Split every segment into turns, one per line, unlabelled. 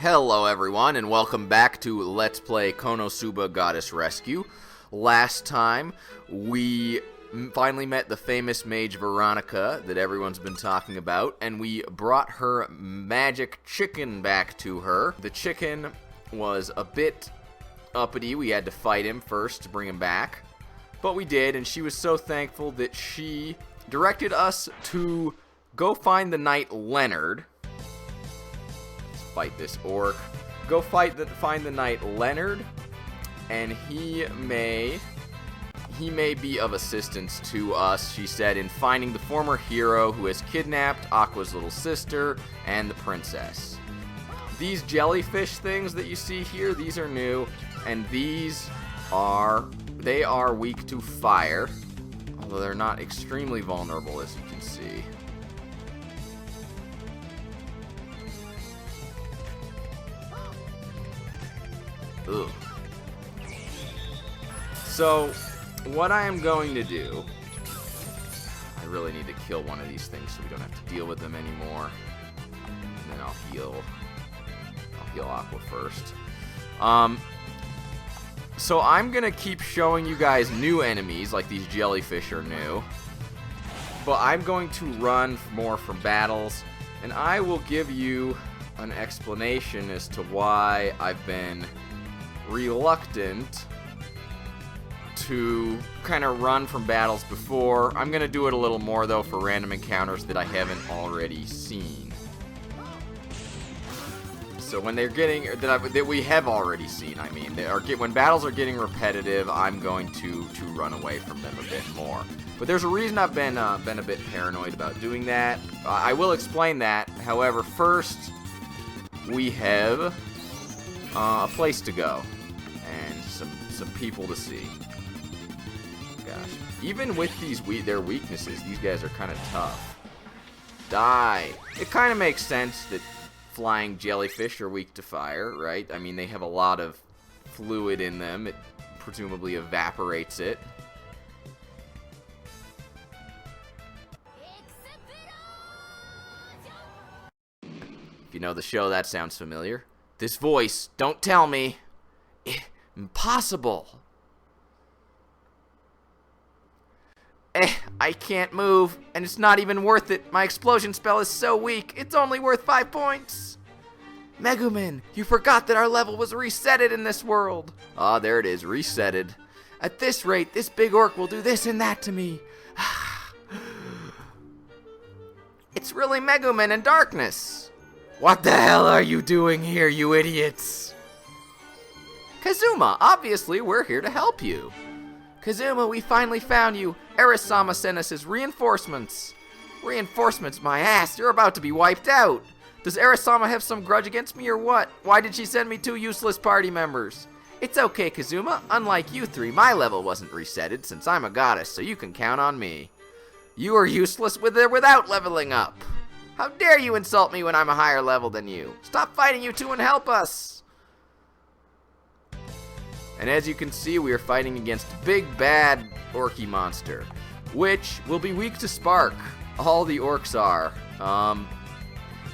Hello everyone, and welcome back to Let's Play Konosuba Goddess Rescue. Last time, we finally met the famous mage Veronica that everyone's been talking about, and we brought her magic chicken back to her. The chicken was a bit uppity. We had to fight him first to bring him back, but we did, and she was so thankful that she directed us to go find the knight Leonard. Fight this orc. Go find the knight Leonard, and he may be of assistance to us, she said, in finding the former hero who has kidnapped Aqua's little sister and the princess. These jellyfish things that you see here, these are new, and they are weak to fire, although they're not extremely vulnerable, as you can see. Ugh. So, what I am going to do, I really need to kill one of these things so we don't have to deal with them anymore. And then I'll heal Aqua first. So I'm gonna keep showing you guys new enemies, like these jellyfish are new. But I'm going to run more from battles, and I will give you an explanation as to why I've been reluctant to kind of run from battles before. I'm going to do it a little more, though, for random encounters that I haven't already seen. So when they're getting, that we have already seen, I mean, when battles are getting repetitive, I'm going to run away from them a bit more. But there's a reason I've been a bit paranoid about doing that. I will explain that. However, first, we have a place to go and some people to see. Gosh, even with their weaknesses, these guys are kind of tough. Die. It kind of makes sense that flying jellyfish are weak to fire, right? I mean, they have a lot of fluid in them. It presumably evaporates it. If you know the show, that sounds familiar. This voice, don't tell me. Impossible. I can't move, and it's not even worth it. My explosion spell is so weak, it's only worth 5 points. Megumin, you forgot that our level was resetted in this world. Ah, there it is, resetted. At this rate, this big orc will do this and that to me. It's really Megumin and Darkness. What the hell are you doing here, you idiots? Kazuma, obviously we're here to help you. Kazuma, we finally found you. Erisama sent us his reinforcements. Reinforcements, my ass. You're about to be wiped out. Does Erisama have some grudge against me or what? Why did she send me 2 useless party members? It's okay, Kazuma. Unlike you 3, my level wasn't resetted since I'm a goddess, so you can count on me. You are useless with or without leveling up. How dare you insult me when I'm a higher level than you? Stop fighting, you two, and help us. And as you can see, we are fighting against Big Bad Orky Monster, which will be weak to Spark. All the orcs are.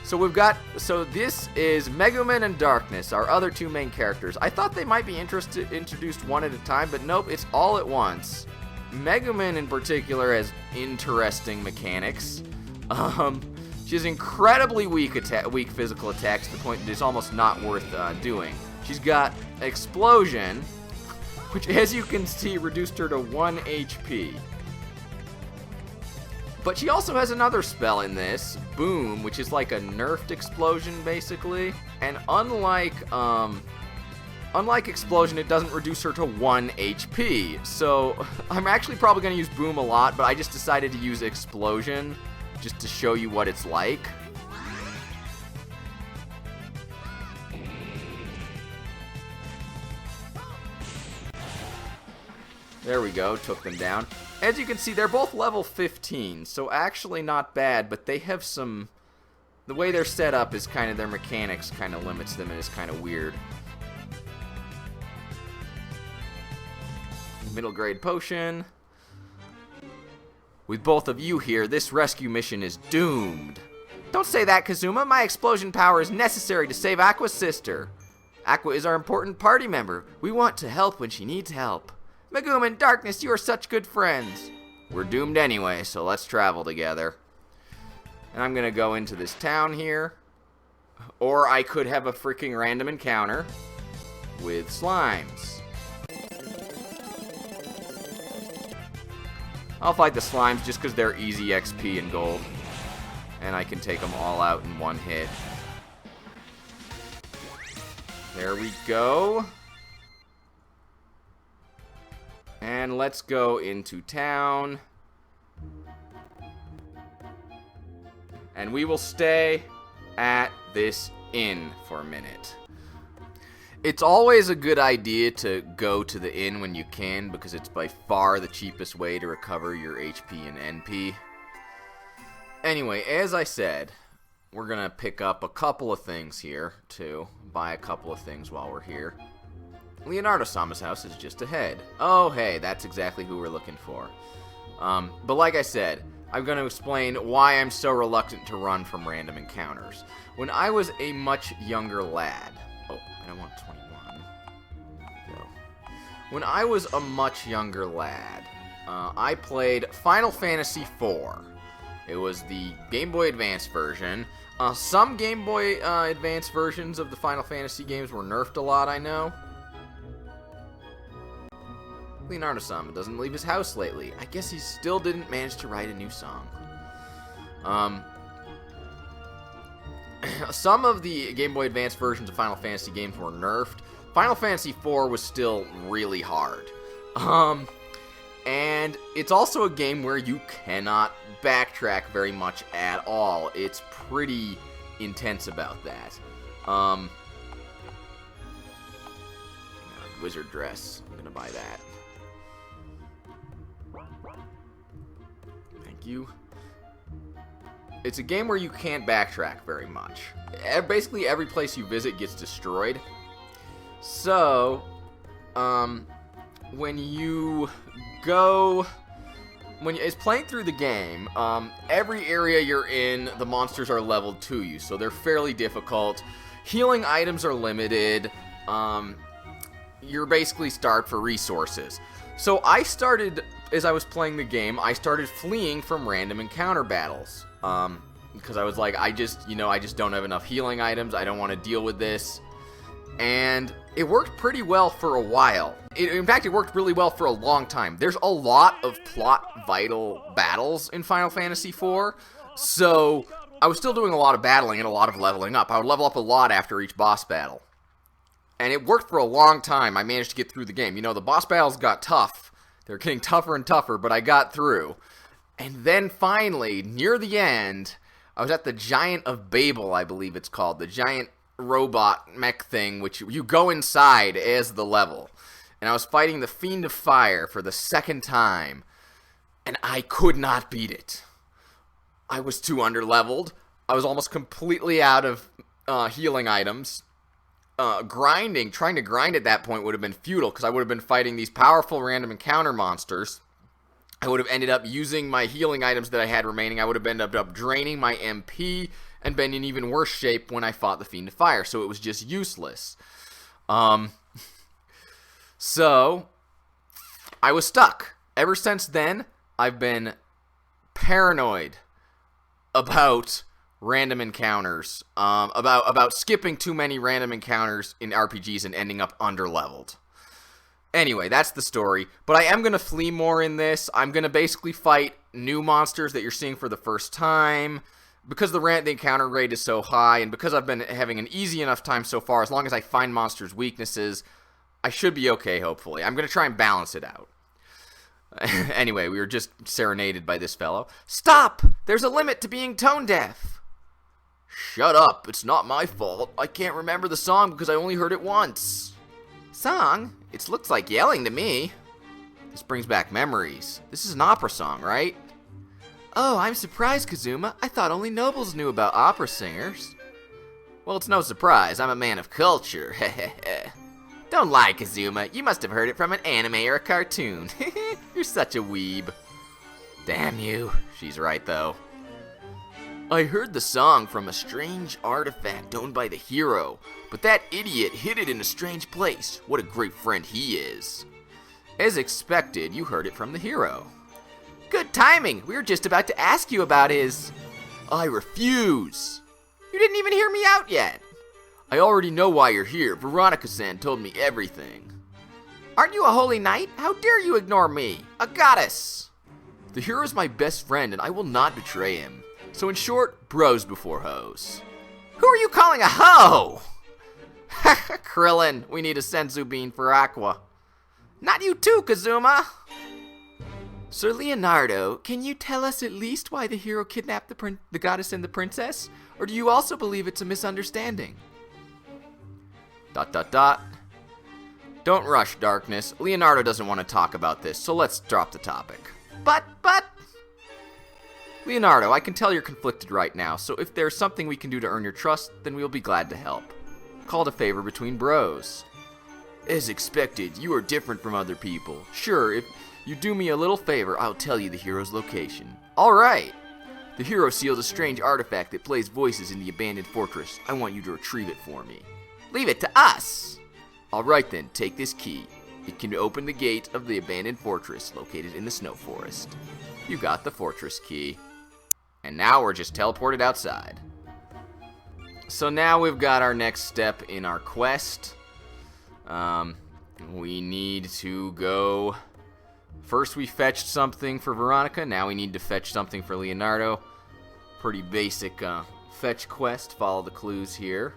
So this is Megumin and Darkness, our other 2 main characters. I thought they might be introduced one at a time, but nope, it's all at once. Megumin in particular has interesting mechanics. She's incredibly weak physical attacks to the point that it's almost not worth doing. She's got Explosion, which, as you can see, reduced her to 1 HP. But she also has another spell in this, Boom, which is like a nerfed explosion, basically. And unlike Explosion, it doesn't reduce her to 1 HP. So I'm actually probably going to use Boom a lot, but I just decided to use Explosion just to show you what it's like. There we go, took them down. As you can see, they're both level 15, so actually not bad, but they have some... The way they're set up is kind of, their mechanics kind of limits them and is kind of weird. Middle grade potion. With both of you here, this rescue mission is doomed. Don't say that, Kazuma. My explosion power is necessary to save Aqua's sister. Aqua is our important party member. We want to help when she needs help. Megumi and Darkness, you are such good friends. We're doomed anyway, so let's travel together. And I'm gonna go into this town here. Or I could have a freaking random encounter with slimes. I'll fight the slimes just because they're easy XP and gold. And I can take them all out in one hit. There we go. And let's go into town. And we will stay at this inn for a minute. It's always a good idea to go to the inn when you can, because it's by far the cheapest way to recover your HP and NP. Anyway, as I said, we're going to pick up a couple of things here, too. Buy a couple of things while we're here. Leonardo-sama's house is just ahead. Oh, hey, that's exactly who we're looking for. But like I said, I'm going to explain why I'm so reluctant to run from random encounters. When I was a much younger lad... Oh, I don't want 21. Go. When I was a much younger lad, I played Final Fantasy IV. It was the Game Boy Advance version. Some Game Boy Advance versions of the Final Fantasy games were nerfed a lot, I know. Leonardo-sama doesn't leave his house lately. I guess he still didn't manage to write a new song. Some of the Game Boy Advance versions of Final Fantasy games were nerfed. Final Fantasy IV was still really hard. And it's also a game where you cannot backtrack very much at all. It's pretty intense about that. Wizard dress. I'm gonna buy that. Thank you. It's a game where you can't backtrack very much. Basically, every place you visit gets destroyed. So, when it's playing through the game, every area you're in, the monsters are leveled to you, so they're fairly difficult. Healing items are limited. You're basically starved for resources. So I started, as I was playing the game, I started fleeing from random encounter battles. Because I was like, I just don't have enough healing items. I don't want to deal with this. And it worked pretty well for a while. In fact, it worked really well for a long time. There's a lot of plot vital battles in Final Fantasy IV. So I was still doing a lot of battling and a lot of leveling up. I would level up a lot after each boss battle. And it worked for a long time. I managed to get through the game. You know, the boss battles got tough. They're getting tougher and tougher, but I got through. And then finally, near the end, I was at the Giant of Babel, I believe it's called. The giant robot mech thing, which you go inside as the level. And I was fighting the Fiend of Fire for the second time. And I could not beat it. I was too underleveled. I was almost completely out of healing items. Trying to grind at that point would have been futile, because I would have been fighting these powerful random encounter monsters. I would have ended up using my healing items that I had remaining. I would have ended up draining my MP and been in even worse shape when I fought the Fiend of Fire, so it was just useless. So, I was stuck. Ever since then, I've been paranoid about random encounters, about skipping too many random encounters in RPGs and ending up underleveled. Anyway, that's the story, but I am going to flee more in this. I'm going to basically fight new monsters that you're seeing for the first time, because the encounter rate is so high, and because I've been having an easy enough time so far. As long as I find monsters' weaknesses, I should be okay, hopefully. I'm going to try and balance it out. Anyway, we were just serenaded by this fellow. Stop! There's a limit to being tone deaf. Shut up, it's not my fault. I can't remember the song because I only heard it once. Song? It looks like yelling to me. This brings back memories. This is an opera song, right? Oh, I'm surprised, Kazuma. I thought only nobles knew about opera singers. Well, it's no surprise. I'm a man of culture. Don't lie, Kazuma. You must have heard it from an anime or a cartoon. You're such a weeb. Damn you. She's right, though. I heard the song from a strange artifact owned by the hero, but that idiot hid it in a strange place. What a great friend he is. As expected, you heard it from the hero. Good timing. We were just about to ask you about his... I refuse. You didn't even hear me out yet. I already know why you're here. Veronica-san told me everything. Aren't you a holy knight? How dare you ignore me? A goddess. The hero's my best friend, and I will not betray him. So in short, bros before hoes. Who are you calling a hoe? Krillin, we need a senzu bean for Aqua. Not you too, Kazuma. Sir Leonardo, can you tell us at least why the hero kidnapped the goddess and the princess? Or do you also believe it's a misunderstanding? ... Don't rush, Darkness. Leonardo doesn't want to talk about this, so let's drop the topic. But... Leonardo, I can tell you're conflicted right now, so if there's something we can do to earn your trust, then we'll be glad to help. Called a favor between bros. As expected, you are different from other people. Sure, if you do me a little favor, I'll tell you the hero's location. Alright. The hero seals a strange artifact that plays voices in the abandoned fortress. I want you to retrieve it for me. Leave it to us! Alright then, take this key. It can open the gate of the abandoned fortress located in the snow forest. You got the fortress key. And now we're just teleported outside. So now we've got our next step in our quest. We need to go... First we fetched something for Veronica, now we need to fetch something for Leonardo. Pretty basic fetch quest, follow the clues here.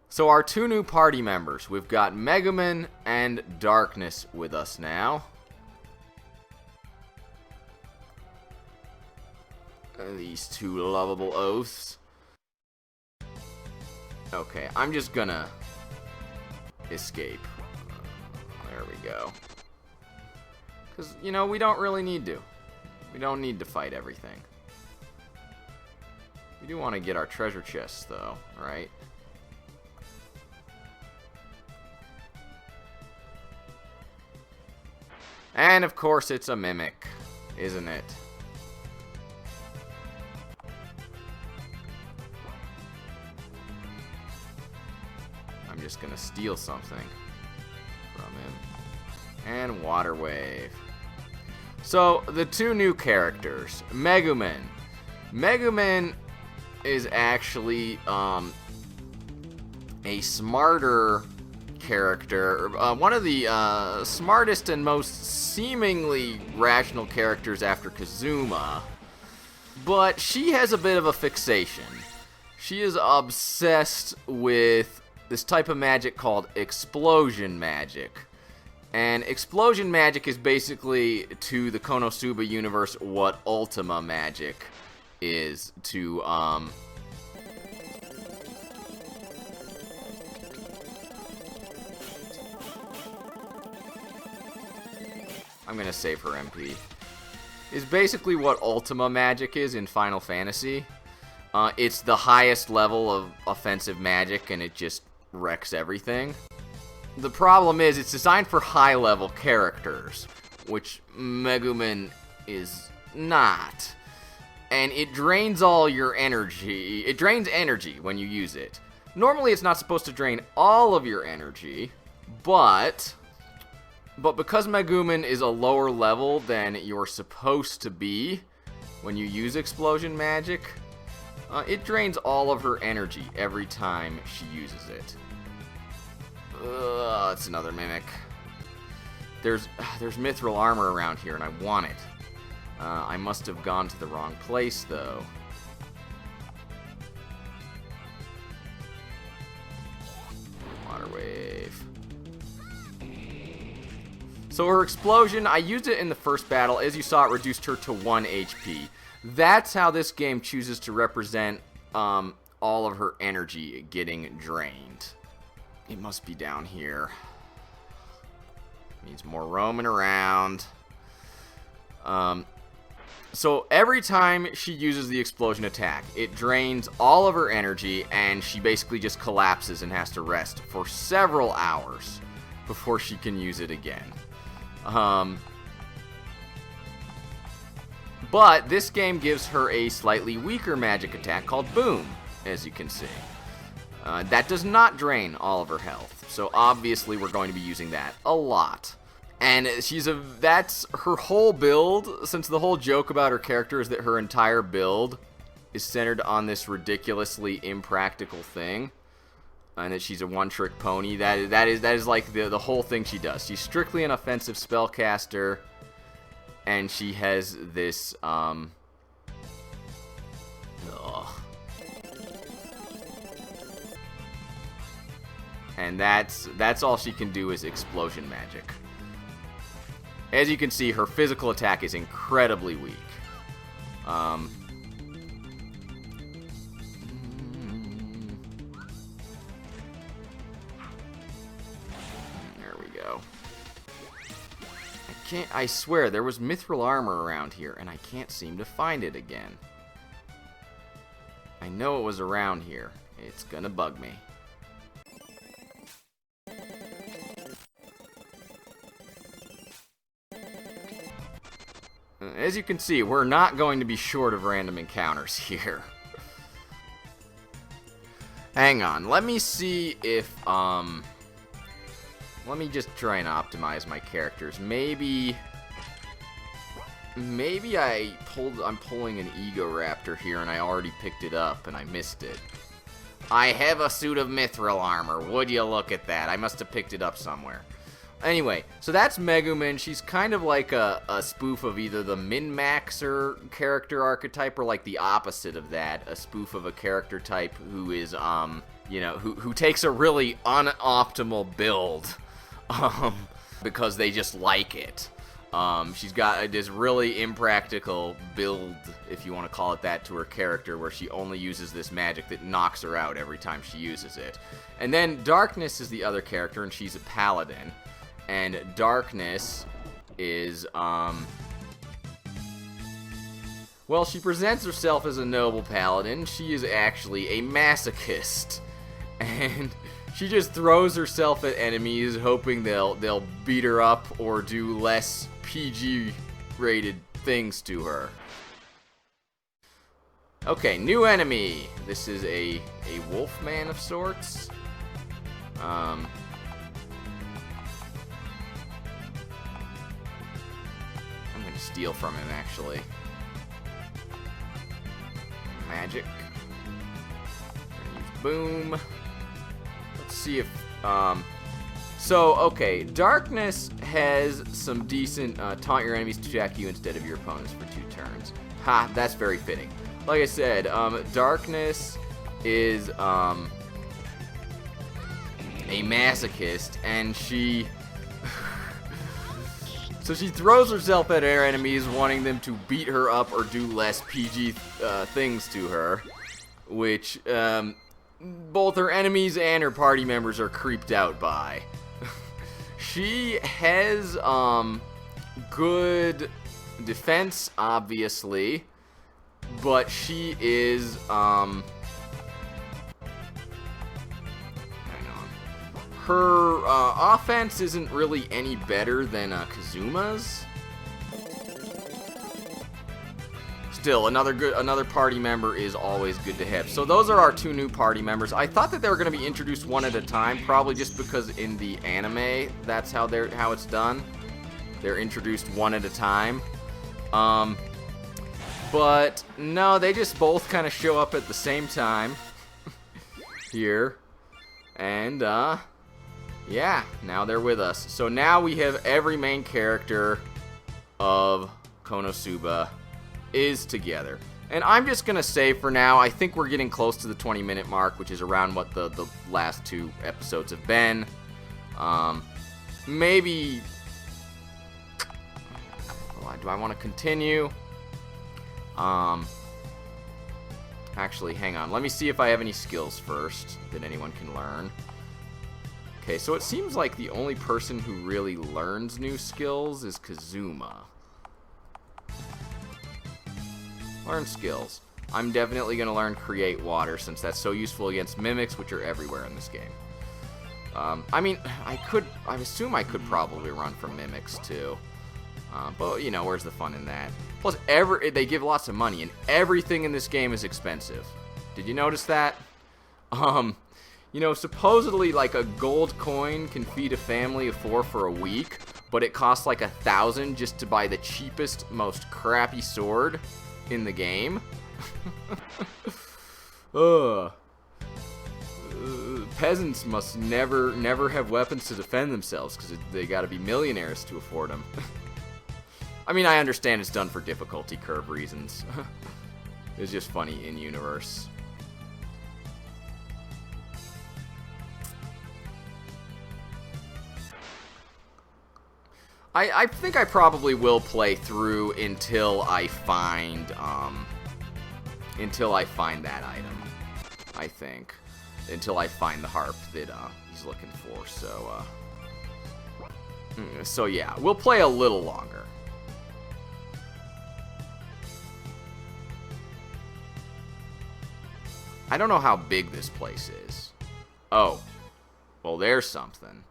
So our two new party members, we've got Megumin and Darkness with us now. These two lovable oafs. Okay, I'm just gonna escape. There we go. Because, you know, we don't really need to. We don't need to fight everything. We do want to get our treasure chests, though, right? And, of course, it's a mimic, isn't it? I'm just gonna steal something from him. And Water Wave. So, the two new characters. Megumin. Megumin is actually a smarter character. One of the smartest and most seemingly rational characters after Kazuma. But she has a bit of a fixation. She is obsessed with this type of magic called explosion magic. And explosion magic is basically, to the Konosuba universe, what Ultima magic is to, I'm gonna save her MP. Is basically what Ultima magic is in Final Fantasy. It's the highest level of offensive magic, and it just wrecks everything. The problem is, it's designed for high-level characters, which Megumin is not. And it drains all your energy. It drains energy when you use it. Normally, it's not supposed to drain all of your energy, but because Megumin is a lower level than you're supposed to be when you use explosion magic, it drains all of her energy every time she uses it. It's another mimic. There's mithril armor around here, and I want it. I must have gone to the wrong place, though. Water Wave. So her explosion, I used it in the first battle. As you saw, it reduced her to 1 HP. That's how this game chooses to represent all of her energy getting drained. It must be down here. Needs more roaming around. So every time she uses the explosion attack, it drains all of her energy, and she basically just collapses and has to rest for several hours before she can use it again. But this game gives her a slightly weaker magic attack called Boom, as you can see. That does not drain all of her health, so obviously we're going to be using that a lot. And that's her whole build, since the whole joke about her character is that her entire build is centered on this ridiculously impractical thing, and that she's a one-trick pony. That is like the whole thing she does. She's strictly an offensive spellcaster, and she has this, and that's all she can do is explosion magic. As you can see, her physical attack is incredibly weak. There we go. I swear, there was mithril armor around here, and I can't seem to find it again. I know it was around here. It's gonna bug me. As you can see, we're not going to be short of random encounters here. Hang on, let me see if, let me just try and optimize my characters. Maybe I'm pulling an Ego Raptor here and I already picked it up and I missed it. I have a suit of mithril armor. Would you look at that? I must have picked it up somewhere. Anyway, so that's Megumin. She's kind of like a spoof of either the min-maxer character archetype or like the opposite of that, a spoof of a character type who is, who takes a really unoptimal build, because they just like it. She's got this really impractical build, if you want to call it that, to her character, where she only uses this magic that knocks her out every time she uses it. And then Darkness is the other character, and she's a paladin. And Darkness is, well, she presents herself as a noble paladin. She is actually a masochist. And she just throws herself at enemies, hoping they'll beat her up or do less PG-rated things to her. Okay, new enemy. This is a wolfman of sorts. I'm gonna steal from him, actually. Magic. Gonna use Boom. Let's see if, okay, Darkness has some decent, taunt your enemies to attack you instead of your opponents for 2 turns. Ha, that's very fitting. Like I said, Darkness is, a masochist, and she... So she throws herself at her enemies, wanting them to beat her up or do less PG things to her, which both her enemies and her party members are creeped out by. She has good defense, obviously, but she is her offense isn't really any better than Kazuma's. Still, another party member is always good to have. So those are our 2 new party members. I thought that they were going to be introduced one at a time, probably just because in the anime that's how it's done. They're introduced one at a time. But no, they just both kind of show up at the same time here, and yeah, now they're with us. So now we have every main character of Konosuba is together. And I'm just going to say for now, I think we're getting close to the 20-minute mark, which is around what the last 2 episodes have been. Maybe... do I want to continue? Actually, hang on. Let me see if I have any skills first that anyone can learn. Okay, so it seems like the only person who really learns new skills is Kazuma. Learn skills. I'm definitely going to learn Create Water, since that's so useful against mimics, which are everywhere in this game. I mean, I assume I could probably run from mimics, too. But, you know, where's the fun in that? Plus, they give lots of money, and everything in this game is expensive. Did you notice that? You know, supposedly, like, a gold coin can feed a family of 4 for a week, but it costs like 1,000 just to buy the cheapest, most crappy sword in the game. Ugh. Peasants must never have weapons to defend themselves, because they gotta be millionaires to afford them. I mean, I understand it's done for difficulty curve reasons. It's just funny in-universe. I think I probably will play through until I find that item. I think. Until I find the harp that he's looking for. So yeah, we'll play a little longer. I don't know how big this place is. Oh. Well, there's something.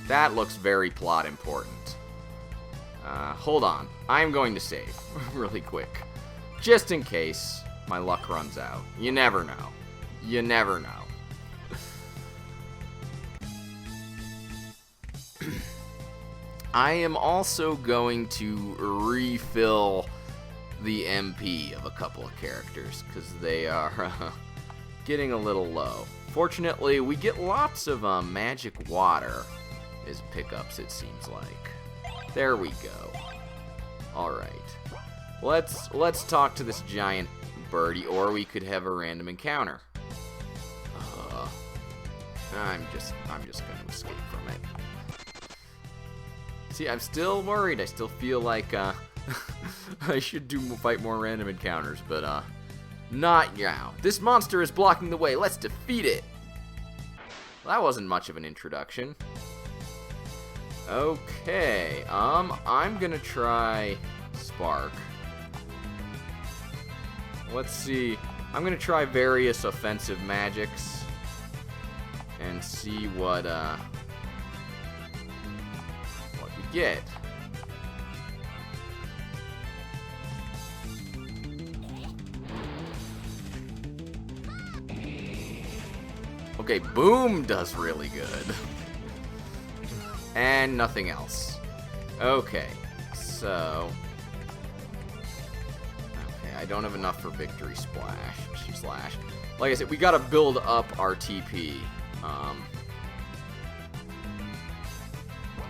That looks very plot important. Hold on. I'm going to save really quick. Just in case my luck runs out. You never know. You never know. I am also going to refill the MP of a couple of characters, because they are getting a little low. Fortunately, we get lots of magic water as pickups, it seems like. There we go. Alright. Let's talk to this giant birdie, or we could have a random encounter. I'm just going to escape from it. See, I'm still worried. I still feel like I should fight more random encounters, but not now. This monster is blocking the way. Let's defeat it. Well, that wasn't much of an introduction. Okay, I'm gonna try Spark. Let's see. I'm gonna try various offensive magics and see what we get. Okay, Boom does really good. And nothing else. Okay, so... Okay, I don't have enough for Victory Slash. Like I said, we gotta build up our TP.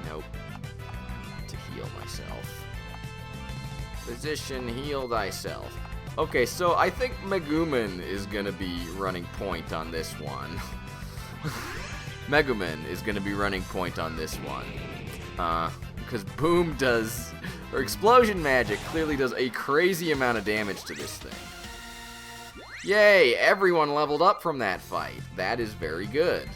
Nope. To heal myself. Position, heal thyself. Okay, so I think Megumin is gonna be running point on this one. Megumin is going to be running point on this one. Because Boom does, or Explosion Magic clearly does a crazy amount of damage to this thing. Yay, everyone leveled up from that fight. That is very good.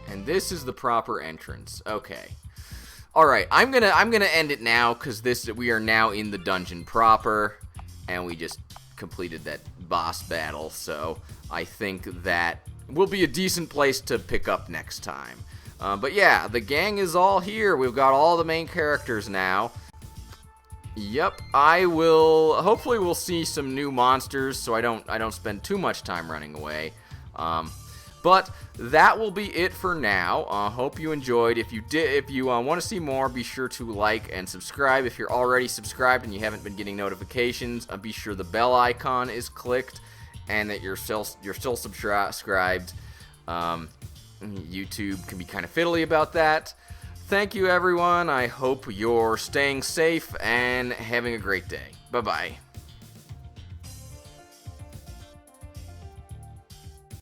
And this is the proper entrance. Okay. Alright, I'm gonna end it now, because we are now in the dungeon proper, and we just completed that boss battle, so I think that will be a decent place to pick up next time. But yeah, the gang is all here. We've got all the main characters now. Yep, hopefully we'll see some new monsters, so I don't spend too much time running away. But that will be it for now. Hope you enjoyed. If you want to see more, be sure to like and subscribe. If you're already subscribed and you haven't been getting notifications, be sure the bell icon is clicked and that you're still subscribed. YouTube can be kind of fiddly about that. Thank you, everyone. I hope you're staying safe and having a great day. Bye-bye.